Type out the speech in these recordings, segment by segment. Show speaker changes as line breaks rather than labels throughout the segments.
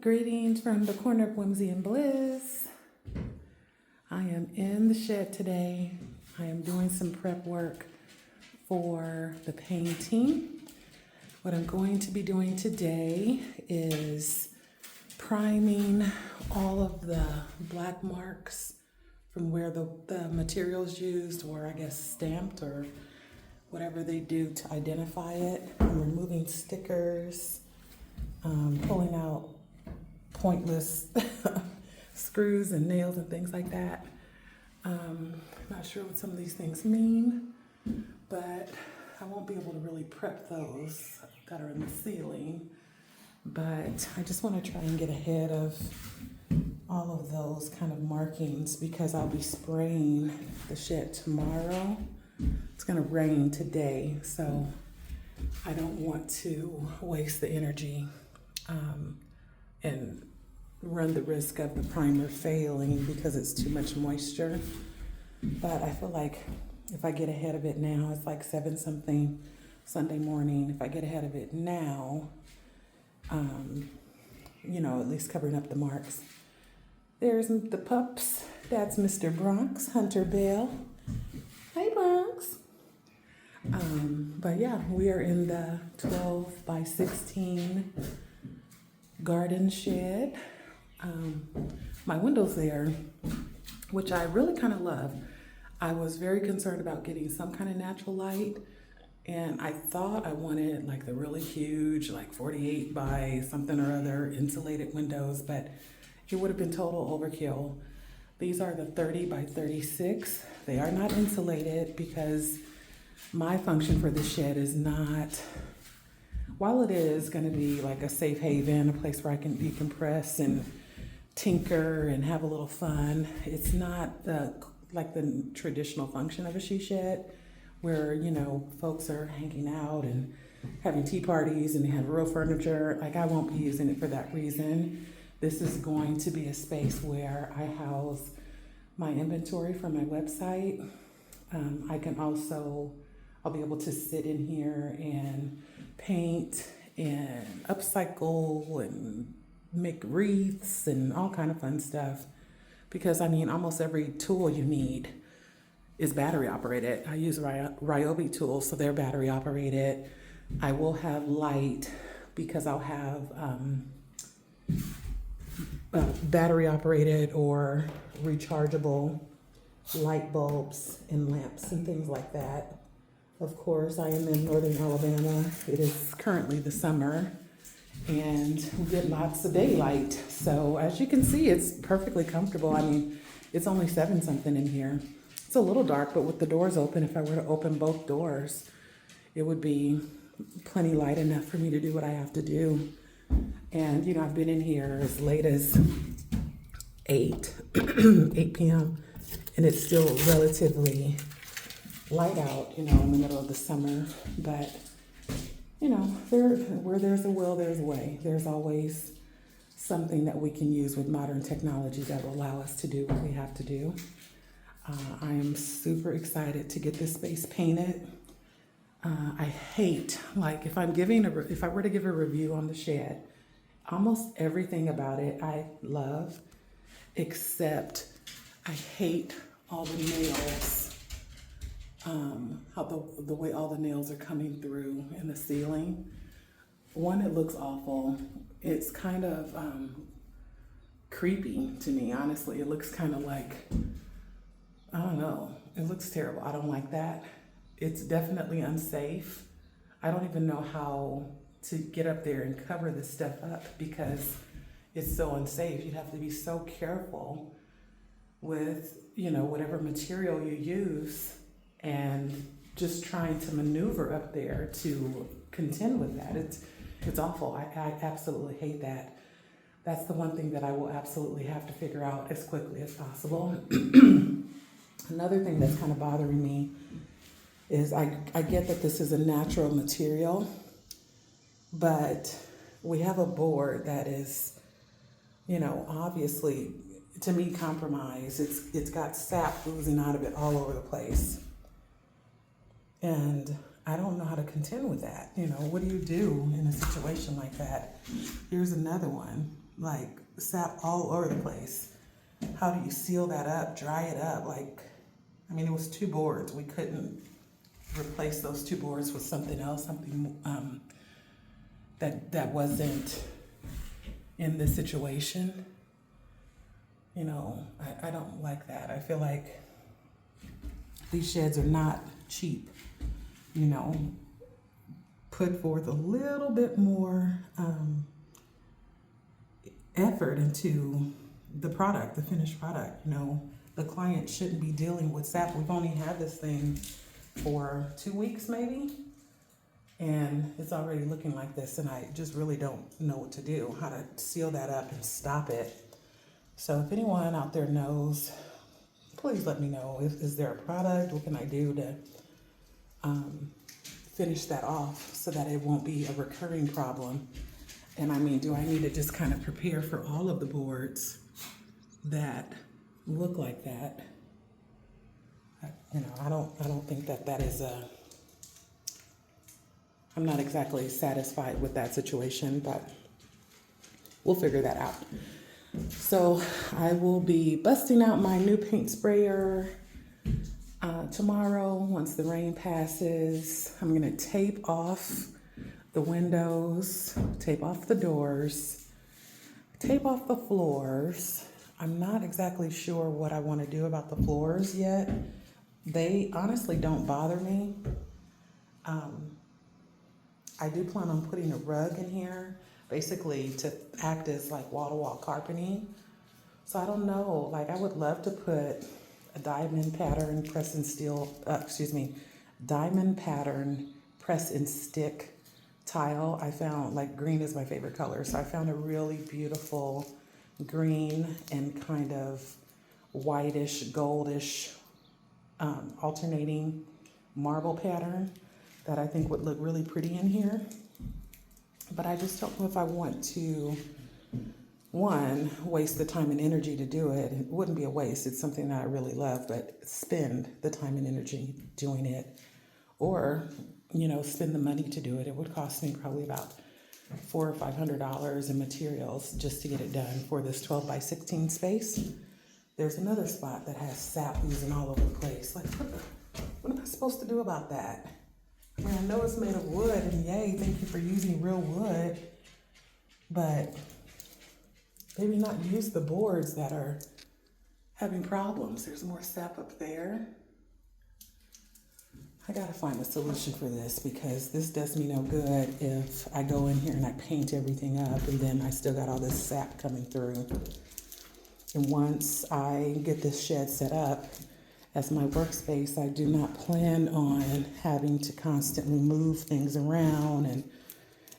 Greetings from the corner of Whimsy and Bliss. I am in the shed today. I am doing some prep work for the painting. What I'm going to be doing today is priming all of the black marks from where the materials used, or I guess stamped, or whatever they do to identify it. I'm removing stickers, pulling out pointless screws and nails and things like that. Not sure what some of these things mean, but I won't be able to really prep those that are in the ceiling. But I just want to try and get ahead of all of those kind of markings because I'll be spraying the shed tomorrow. It's going to rain today, so I don't want to waste the energy and run the risk of the primer failing because it's too much moisture. But I feel like if I get ahead of it now, it's like 7 something Sunday morning. If I get ahead of it now, at least covering up the marks. There's the pups. That's Mr. Bronx, Hunter Bell. Hey, Bronx. But yeah, we are in the 12 by 16 garden shed. My window's there, which I really kind of love. I was very concerned about getting some kind of natural light, and I thought I wanted like the really huge, like 48 by something or other insulated windows, but it would have been total overkill. These are the 30 by 36. They are not insulated because my function for the shed is not, while it is going to be like a safe haven, a place where I can decompress and tinker and have a little fun, it's not the traditional function of a she shed where, folks are hanging out and having tea parties and they have real furniture. Like, I won't be using it for that reason. This is going to be a space where I house my inventory for my website. I'll be able to sit in here and paint and upcycle and make wreaths and all kind of fun stuff. Because almost every tool you need is battery operated. I use Ryobi tools, so they're battery operated. I will have light because I'll have battery operated or rechargeable light bulbs and lamps and things like that. Of course, I am in northern Alabama. It is currently the summer and we get lots of daylight. So as you can see, it's perfectly comfortable. It's only 7 something in here. It's a little dark, but with the doors open, if I were to open both doors, it would be plenty light enough for me to do what I have to do. And, I've been in here as late as 8 p.m. and it's still relatively light out, in the middle of the summer. But, where there's a will, there's a way. There's always something that we can use with modern technology that will allow us to do what we have to do. I am super excited to get this space painted. I hate, if I were to give a review on the shed, almost everything about it I love, except I hate all the nails. How the way all the nails are coming through in the ceiling. One, it looks awful. It's kind of creepy to me, honestly. It looks kind of like, I don't know. It looks terrible. I don't like that. It's definitely unsafe. I don't even know how to get up there and cover this stuff up because it's so unsafe. You have to be so careful with, whatever material you use and just trying to maneuver up there to contend with that. It's awful. I absolutely hate that. That's the one thing that I will absolutely have to figure out as quickly as possible. Another thing that's kind of bothering me is I get that this is a natural material, but we have a board that is, obviously, to me, compromised. It's got sap oozing out of it all over the place. And I don't know how to contend with that. What do you do in a situation like that? Here's another one. like sap all over the place. How do you seal that up, dry it up? Like, I mean, it was 2 boards. We couldn't replace those 2 boards with something else, something that wasn't in this situation. You know, I don't like that. I feel like these sheds are not cheap. You know, put forth a little bit more effort into the product, the finished product. You know, the client shouldn't be dealing with sap. We've only had this thing for 2 weeks maybe, and it's already looking like this, and I just really don't know what to do, how to seal that up and stop it. So if anyone out there knows, please let me know. Is there a product? What can I do to finish that off so that it won't be a recurring problem? And I mean, do I need to just kind of prepare for all of the boards that look like that? You know, I don't think that is I'm not exactly satisfied with that situation, but we'll figure that out. So I will be busting out my new paint sprayer tomorrow once the rain passes. I'm gonna tape off the windows, tape off the doors, tape off the floors. I'm not exactly sure what I want to do about the floors yet. They honestly don't bother me. I do plan on putting a rug in here, basically to act as like wall-to-wall carpeting. So I don't know, like I would love to put a diamond pattern press and steel, diamond pattern press and stick tile. I found, like, green is my favorite color, so I found a really beautiful green and kind of whitish, goldish, alternating marble pattern that I think would look really pretty in here. But I just don't know if I want to, one, waste the time and energy to do it. It wouldn't be a waste. It's something that I really love, but spend the time and energy doing it. Or, you know, spend the money to do it. It would cost me probably about $400 or $500 in materials just to get it done for this 12 by 16 space. There's another spot that has sap oozing all over the place. Like, what am I supposed to do about that? I mean, I know it's made of wood, and yay, thank you for using real wood, but maybe not use the boards that are having problems. There's more sap up there. I gotta find a solution for this because this does me no good if I go in here and I paint everything up and then I still got all this sap coming through. And once I get this shed set up as my workspace, I do not plan on having to constantly move things around and,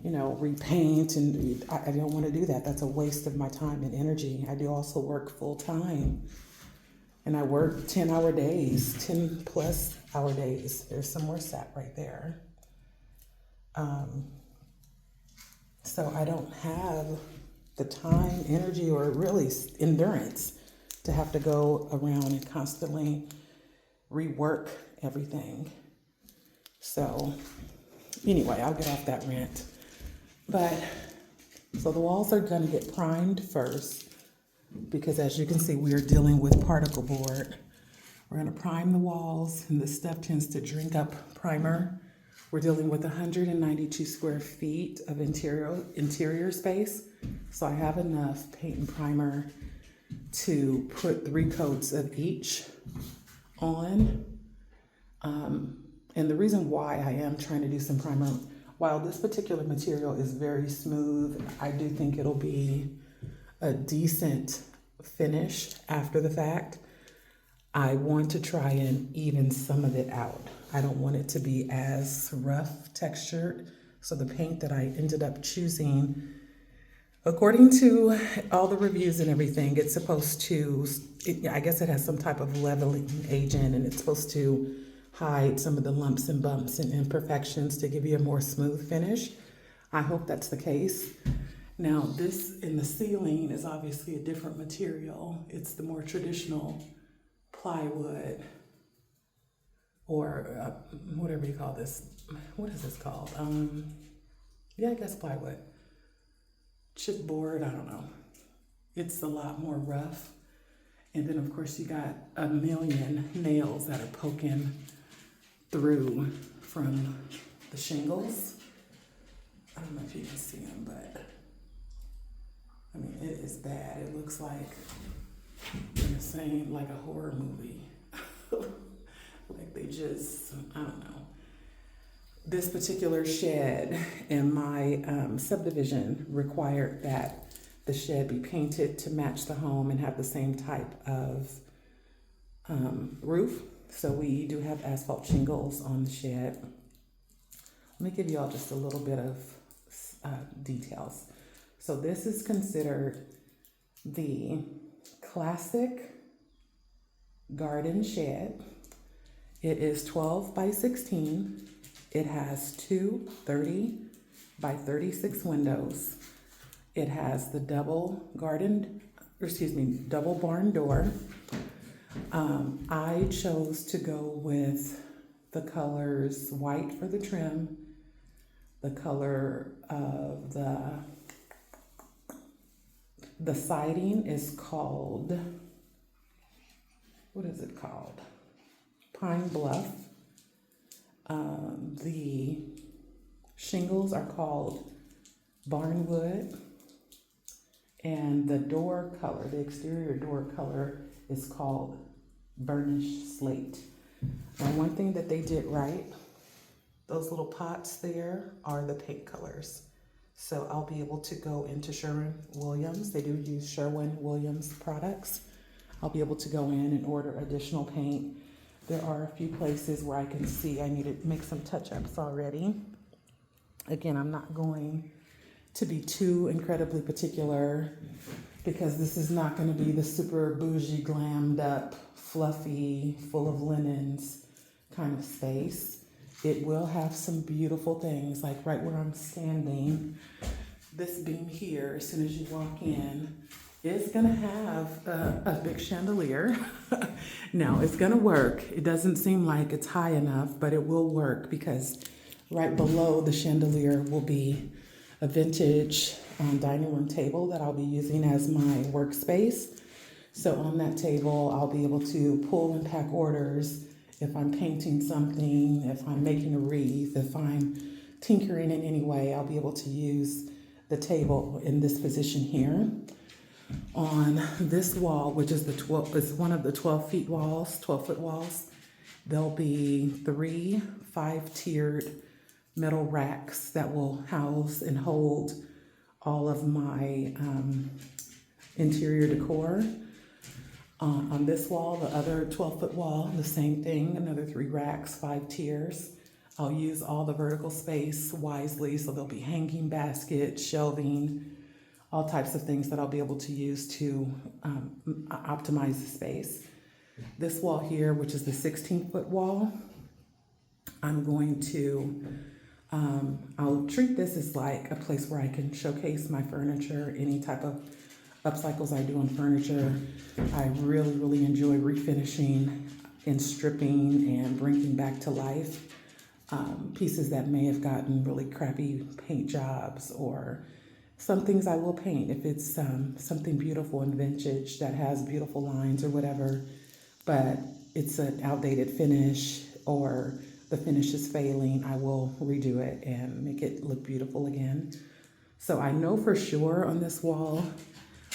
you know, repaint, and I don't want to do that. That's a waste of my time and energy. I do also work full time, and I work 10-hour days, 10+ hour days. There's some more sap right there. So I don't have the time, energy, or really endurance to have to go around and constantly rework everything. So anyway, I'll get off that rant. But so the walls are gonna get primed first because, as you can see, we are dealing with particle board. We're gonna prime the walls, and this stuff tends to drink up primer. We're dealing with 192 square feet of interior space. So I have enough paint and primer to put 3 coats of each on. And the reason why I am trying to do some primer, while this particular material is very smooth, I do think it'll be a decent finish after the fact. I want to try and even some of it out. I don't want it to be as rough textured. So the paint that I ended up choosing, according to all the reviews and everything, it's supposed to, I guess it has some type of leveling agent, and it's supposed to hide some of the lumps and bumps and imperfections to give you a more smooth finish. I hope that's the case. Now, this in the ceiling is obviously a different material. It's the more traditional plywood, or whatever you call this. What is this called? Yeah, I guess plywood. Chipboard, I don't know. it's a lot more rough. And then of course you got a million nails that are poking through from the shingles. I don't know if you can see them, but I mean, it is bad. It looks like in the same, like a horror movie. Like they just, I don't know. This particular shed in my subdivision required that the shed be painted to match the home and have the same type of roof. So we do have asphalt shingles on the shed. Let me give you all just a little bit of details. So this is considered the classic garden shed. It is 12 by 16. It has two 30 by 36 windows. It has the double barn door. I chose to go with the colors white for the trim, the color of the siding is called, what is it called? Pine Bluff. The shingles are called Barnwood. And the door color, the exterior door color is called Burnished Slate. Now, one thing that they did right, those little pots there are the paint colors. So I'll be able to go into Sherwin-Williams. They do use Sherwin-Williams products. I'll be able to go in and order additional paint. There are a few places where I can see I need to make some touch-ups already. Again, I'm not going to be too incredibly particular because this is not going to be the super bougie, glammed up, fluffy, full of linens kind of space. It will have some beautiful things, like right where I'm standing. This beam here, as soon as you walk in, is going to have a big chandelier. Now, it's going to work. It doesn't seem like it's high enough, but it will work because right below the chandelier will be a vintage dining room table that I'll be using as my workspace. So on that table, I'll be able to pull and pack orders if I'm painting something, if I'm making a wreath, if I'm tinkering in any way, I'll be able to use the table in this position here. On this wall, which is one of the 12-foot walls, there'll be 3 5-tiered metal racks that will house and hold all of my interior decor. On this wall, the other 12-foot wall, the same thing, another 3 racks, 5 tiers. I'll use all the vertical space wisely, so there'll be hanging baskets, shelving, all types of things that I'll be able to use to optimize the space. This wall here, which is the 16-foot wall, I'm going to, I'll treat this as like a place where I can showcase my furniture, any type of upcycles I do on furniture. I really, really enjoy refinishing and stripping and bringing back to life pieces that may have gotten really crappy paint jobs, or some things I will paint if it's something beautiful and vintage that has beautiful lines or whatever, but it's an outdated finish or the finish is failing, I will redo it and make it look beautiful again. So I know for sure on this wall,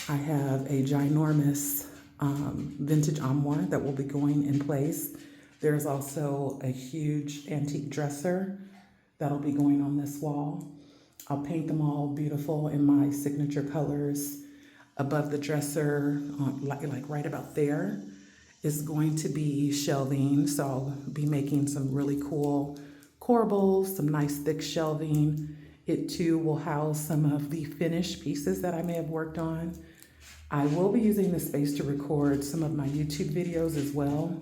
I have a ginormous vintage armoire that will be going in place. There's also a huge antique dresser that'll be going on this wall. I'll paint them all beautiful in my signature colors. Above the dresser, like right about there, is going to be shelving. So I'll be making some really cool corbels, some nice thick shelving. It too will house some of the finished pieces that I may have worked on. I will be using this space to record some of my YouTube videos as well.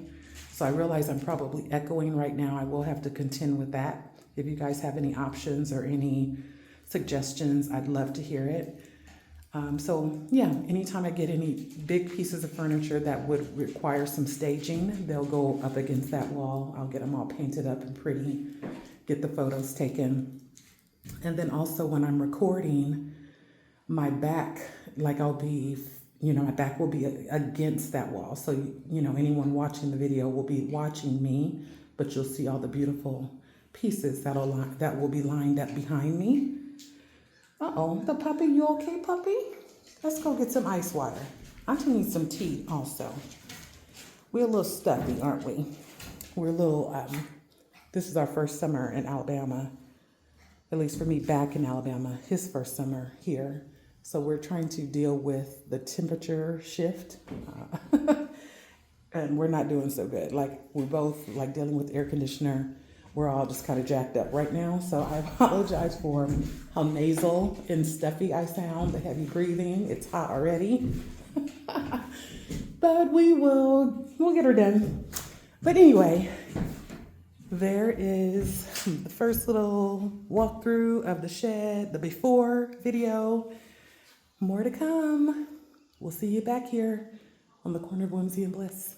So I realize I'm probably echoing right now. I will have to contend with that. If you guys have any options or any suggestions, I'd love to hear it. So yeah, anytime I get any big pieces of furniture that would require some staging, they'll go up against that wall. I'll get them all painted up and pretty, get the photos taken. And then also when I'm recording, my back, like I'll be you know, my back will be against that wall. So, you know, anyone watching the video will be watching me, but you'll see all the beautiful pieces that will be lined up behind me. Uh-oh, the puppy, you okay, puppy? Let's go get some ice water. Auntie needs some tea also. We're a little stuffy, aren't we? We're a little, this is our first summer in Alabama, at least for me back in Alabama, his first summer here. So we're trying to deal with the temperature shift. And we're not doing so good. Like, we're both like dealing with air conditioner. We're all just kind of jacked up right now. So I apologize for how nasal and stuffy I sound, the heavy breathing. It's hot already. But we'll get her done. But anyway, there is the first little walkthrough of the shed, the before video. More to come. We'll see you back here on the corner of Whimsy and Bliss.